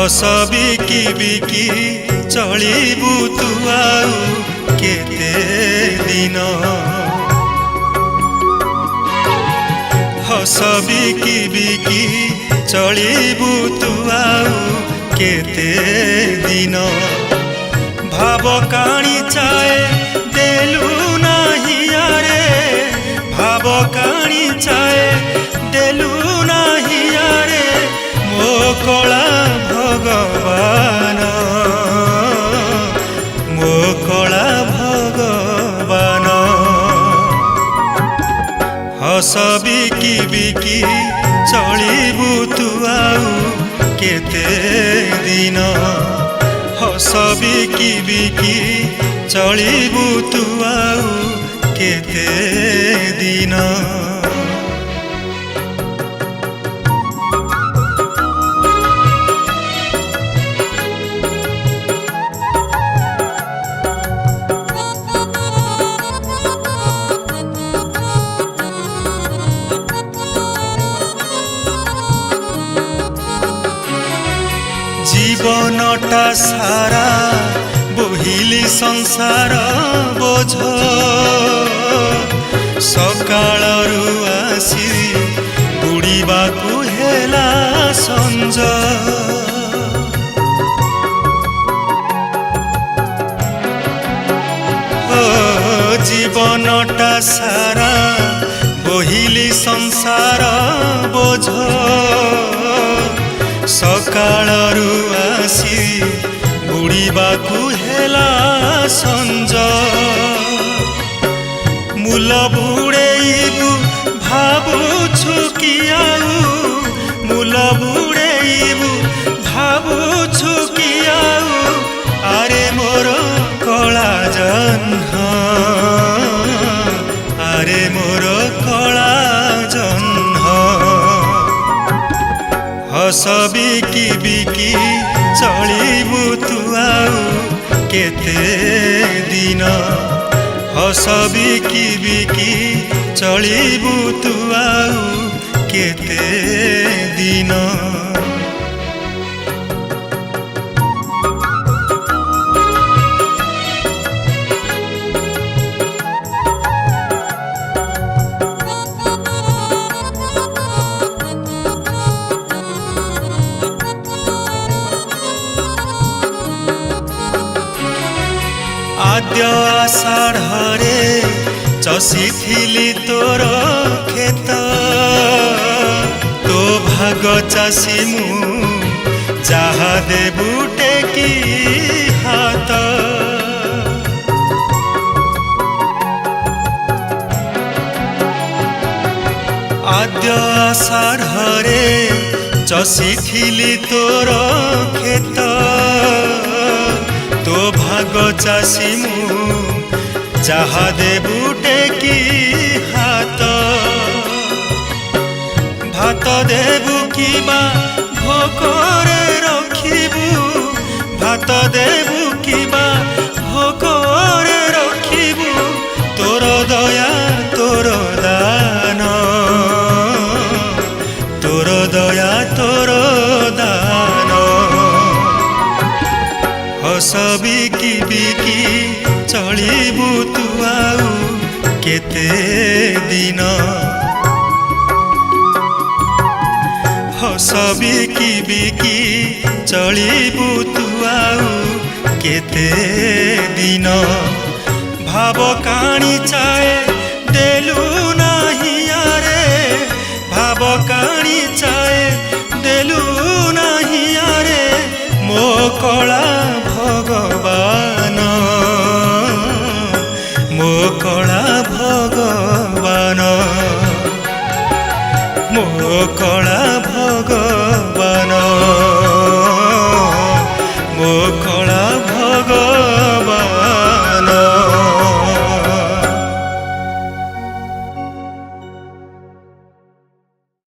हस बिकी बिकी चलिबु तु आउ केते दिन हस बिकी बिकी चलिबु तु आउ केते दिन भाव काणी चाए देलु नाही यारे भाव काणी चाए देलु नाही यारे मो कला भगवान मो कला भगवान हस बिकी बिकी चलिबु तु आउ केते दिन हस बिकी बिकी चलिबु तु आउ केते दिन जीवनटा सारा बोहिली संसार बोझ सकाळरू आसी बुड़ीबाकू हेला संज जीवनटा सारा बोहिली संसार बोझ सकाळरू आसी बुड़ीबाकू हेला संज मूल बुड़ेइबु भाबुछु कि आउ मूल बुड़ेइबु भाबुछु कि आउ आरे मोर कला जह्न आरे मोर कला जह्न हस बिकी बिकी चलिबु तु आउ केते दिन हस बिकी बिकी चलिबु तु आउ केते दिन आद्य आषाढ़े चषिथिली तोर खेत तो भाग चाषी मु जहा देबु टेकी हाथ आद्य आषाढ़े चषिथिली तोर खेत तो भाग चाषी मु जहा देबु टेकी हाथ भात देबु किबा भोकरे रखिबु भात देबु किबा भोकरे रखिबु तोर दया तोर दान तोर दया तोर दान हस बिकी बिकी चलिबु तु आउ केते दिन हस बिकी बिकी चलिबु तु आउ केते दिन भाव काणी चाए देलु नाही यारे भाव काणी चाए देलु नाही यारे मो कला भगवान मो कला भगवान मो कला भगवान मो कला